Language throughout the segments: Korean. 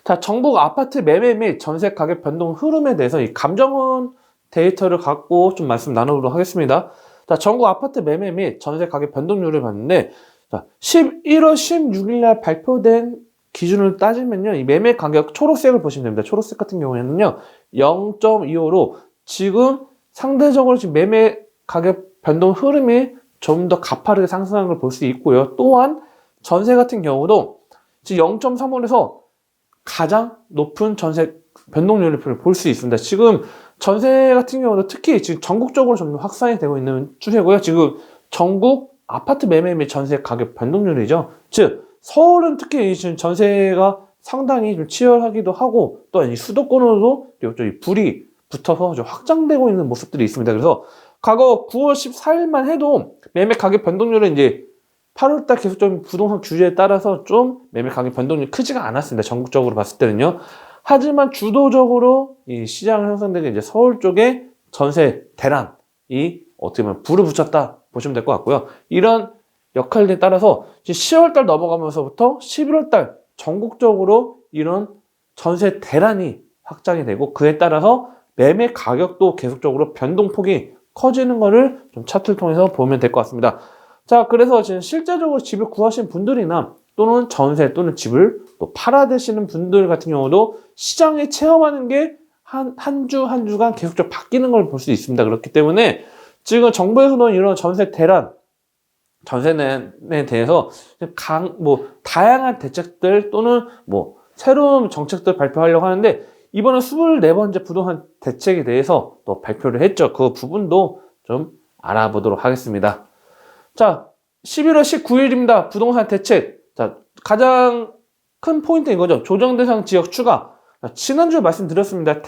자, 전국 아파트 매매 및 전세 가격 변동 흐름에 대해서 이 감정원 데이터를 갖고 좀 말씀 나누도록 하겠습니다. 자, 전국 아파트 매매 및 전세 가격 변동률을 봤는데, 자, 11월 16일 날 발표된 기준을 따지면요, 이 매매 가격 초록색을 보시면 됩니다. 초록색 같은 경우에는요, 0.25로 지금 상대적으로 지금 매매 가격 변동 흐름이 좀 더 가파르게 상승한 걸 볼 수 있고요. 또한 전세 같은 경우도 지금 0.35에서 가장 높은 전세 변동률을 볼 수 있습니다. 지금 전세 같은 경우도 특히 지금 전국적으로 좀 확산이 되고 있는 추세고요. 지금 전국 아파트 매매 및 전세 가격 변동률이죠. 즉 서울은 특히 지금 전세가 상당히 좀 치열하기도 하고 또 이 수도권으로도 이 불이 붙어서 좀 확장되고 있는 모습들이 있습니다. 그래서 과거 9월 14일만 해도 매매 가격 변동률은 이제 8월달 계속 좀 부동산 규제에 따라서 좀 매매 가격 변동률이 크지가 않았습니다. 전국적으로 봤을 때는요. 하지만 주도적으로 이 시장을 형성되게 이제 서울 쪽에 전세 대란이 어떻게 보면 불을 붙였다 보시면 될 것 같고요. 이런 역할에 따라서 10월달 넘어가면서부터 11월달 전국적으로 이런 전세 대란이 확장이 되고 그에 따라서 매매 가격도 계속적으로 변동폭이 커지는 거를 좀 차트를 통해서 보면 될 것 같습니다. 자, 그래서 지금 실제적으로 집을 구하신 분들이나 또는 전세 또는 집을 또 팔아드시는 분들 같은 경우도 시장에 체험하는 게 한 주 한 주간 계속적으로 바뀌는 걸 볼 수 있습니다. 그렇기 때문에 지금 정부에서는 이런 전세 대란, 전세난에 대해서 다양한 대책들 또는 새로운 정책들 발표하려고 하는데 이번에 24번째 부동산 대책에 대해서 또 발표를 했죠. 그 부분도 좀 알아보도록 하겠습니다. 자, 11월 19일입니다. 부동산 대책. 자, 가장 큰 포인트인 거죠. 조정 대상 지역 추가. 자, 지난주에 말씀드렸습니다.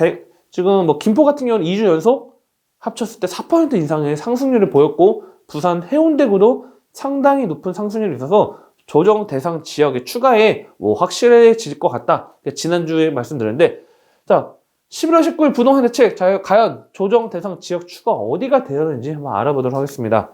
지금 김포 같은 경우는 2주 연속 합쳤을 때 4% 이상의 상승률을 보였고, 부산 해운대구도 상당히 높은 상승률이 있어서 조정 대상 지역의 추가에 확실해질 것 같다. 지난주에 말씀드렸는데, 자, 11월 19일 부동산 대책. 자, 과연 조정 대상 지역 추가 어디가 되었는지 한번 알아보도록 하겠습니다.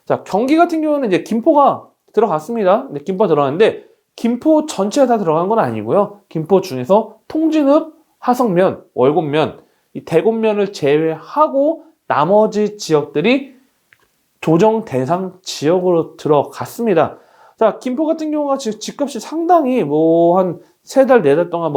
자, 경기 같은 경우는 이제 김포가 들어갔습니다. 네, 김포가 들어갔는데, 김포 전체가 다 들어간 건 아니고요. 김포 중에서 통진읍, 하성면, 월곶면, 이 대곡면을 제외하고 나머지 지역들이 조정 대상 지역으로 들어갔습니다. 자, 김포 같은 경우가 지금 집값이 상당히 한 3달, 4달 동안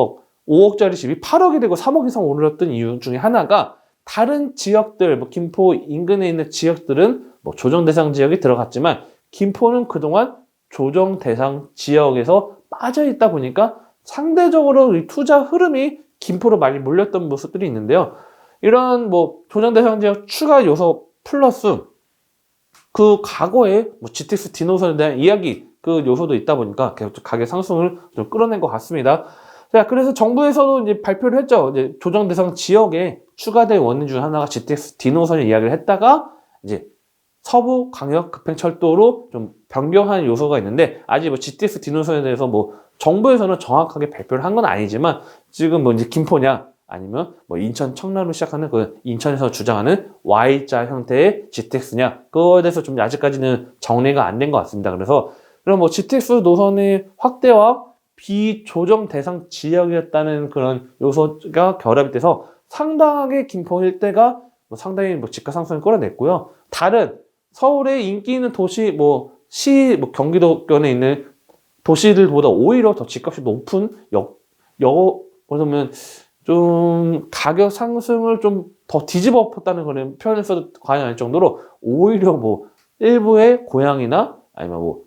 5억짜리 집이 8억이 되고 3억 이상 오르렀던 이유 중에 하나가 다른 지역들, 김포 인근에 있는 지역들은 조정 대상 지역이 들어갔지만 김포는 그동안 조정 대상 지역에서 빠져 있다 보니까 상대적으로 이 투자 흐름이 김포로 많이 몰렸던 모습들이 있는데요. 이런 조정 대상 지역 추가 요소 플러스 그 과거에 GTX 디노선에 대한 이야기 그 요소도 있다 보니까 계속 가격 상승을 좀 끌어낸 것 같습니다. 자, 그래서 정부에서도 이제 발표를 했죠. 이제 조정 대상 지역에 추가된 원인 중 하나가 GTX 디노선의 이야기를 했다가 이제 서부 광역 급행철도로 좀 변경한 요소가 있는데 아직 GTX 디노선에 대해서 정부에서는 정확하게 발표를 한 건 아니지만 지금 이제 김포냐 아니면 인천 청라로 시작하는 그 인천에서 주장하는 Y자 형태의 GTX냐 그거에 대해서 좀 아직까지는 정리가 안 된 것 같습니다. 그래서 그럼 GTX 노선의 확대와 비조정 대상 지역이었다는 그런 요소가 결합이 돼서 상당하게 김포 일대가 상당히 집가 상승을 끌어냈고요. 다른 서울의 인기 있는 도시, 경기도권에 있는 도시들보다 오히려 더 집값이 높은 그러면 좀 가격 상승을 좀 더 뒤집어 엎었다는 그런 표현을 써도 과언이 아닐 정도로 오히려 일부의 고향이나 아니면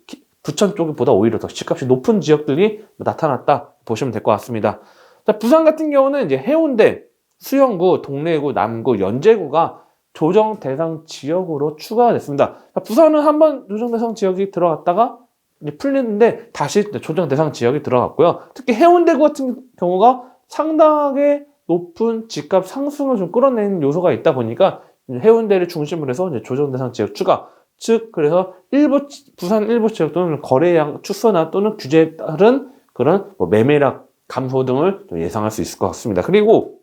부천 쪽보다 오히려 더 집값이 높은 지역들이 나타났다 보시면 될 것 같습니다. 자, 부산 같은 경우는 이제 해운대, 수영구, 동래구, 남구, 연제구가 조정 대상 지역으로 추가가 됐습니다. 자, 부산은 한번 조정 대상 지역이 들어갔다가 이제 풀리는데 다시 조정 대상 지역이 들어갔고요. 특히 해운대구 같은 경우가 상당하게 높은 집값 상승을 좀 끌어내는 요소가 있다 보니까 해운대를 중심으로 해서 이제 조정 대상 지역 추가. 즉, 그래서 부산 일부 지역 또는 거래량 축소나 또는 규제에 따른 그런 매매락 감소 등을 예상할 수 있을 것 같습니다. 그리고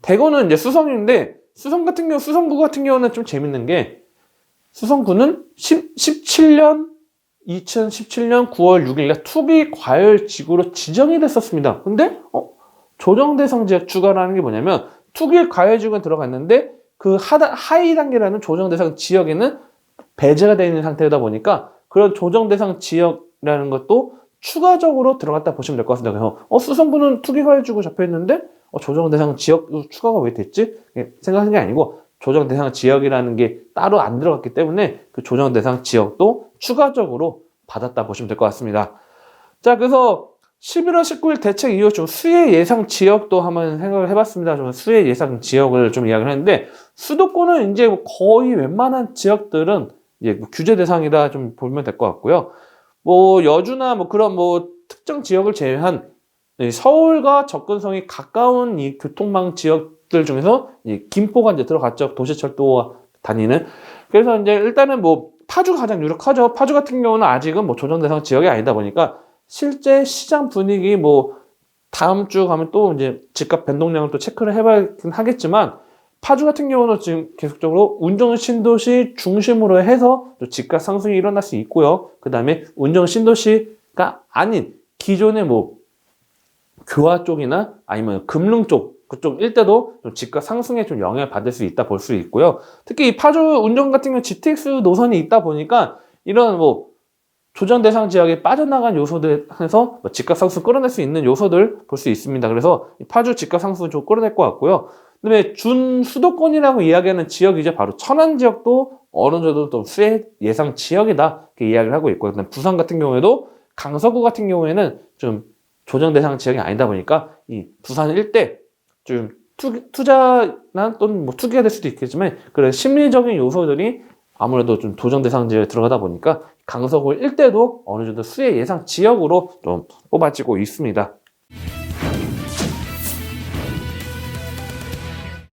대구는 이제 수성인데 수성구 같은 경우는 좀 재밌는 게 수성구는 17년 2017년 9월 6일에 투기 과열 지구로 지정이 됐었습니다. 근데 조정 대상 지역 추가라는 게 뭐냐면 투기 과열 지구에 들어갔는데 그 하위 단계라는 조정 대상 지역에는 배제가 되어 있는 상태다 보니까 그런 조정 대상 지역이라는 것도 추가적으로 들어갔다 보시면 될 것 같습니다. 그래서 수성구는 투기 과열 지구 잡혀 있는데 조정 대상 지역 추가가 왜 됐지? 생각하는 게 아니고 조정 대상 지역이라는 게 따로 안 들어갔기 때문에 그 조정 대상 지역도 추가적으로 받았다 보시면 될 것 같습니다. 자, 그래서 11월 19일 대책 이후 좀 수혜 예상 지역도 한번 생각을 해봤습니다. 좀 수혜 예상 지역을 좀 이야기를 했는데 수도권은 이제 거의 웬만한 지역들은 이제 규제 대상이다 좀 보면 될 것 같고요. 뭐 여주나 뭐 그런 뭐 특정 지역을 제외한 서울과 접근성이 가까운 이 교통망 지역들 중에서 이 김포가 이제 들어갔죠. 도시철도와 다니는. 그래서 이제 일단은 뭐 파주가 가장 유력하죠. 파주 같은 경우는 아직은 뭐 조정 대상 지역이 아니다 보니까 실제 시장 분위기 뭐 다음 주 가면 또 이제 집값 변동량을 또 체크를 해봐야긴 하겠지만 파주 같은 경우는 지금 계속적으로 운정 신도시 중심으로 해서 또 집값 상승이 일어날 수 있고요. 그 다음에 운정 신도시가 아닌 기존의 뭐 교화 쪽이나 아니면 금릉 쪽 그쪽 일대도 좀 집값 상승에 좀 영향을 받을 수 있다 볼 수 있고요. 특히 이 파주 운정 같은 경우 GTX 노선이 있다 보니까 이런 뭐 조정 대상 지역에 빠져나간 요소들 해서 뭐 집값 상승 끌어낼 수 있는 요소들 볼 수 있습니다. 그래서 파주 집값 상승 좀 끌어낼 것 같고요. 그다음에 준 수도권이라고 이야기하는 지역이 이제 바로 천안 지역도 어느 정도 또 수혜 예상 지역이다 이렇게 이야기를 하고 있고요. 그다음에 부산 같은 경우에도 강서구 같은 경우에는 좀 조정 대상 지역이 아니다 보니까 이 부산 일대 좀 투자나 또는 뭐 투기가 될 수도 있겠지만 그런 심리적인 요소들이 아무래도 좀 조정 대상 지역에 들어가다 보니까 강서구 일대도 어느 정도 수혜 예상 지역으로 좀 뽑아지고 있습니다.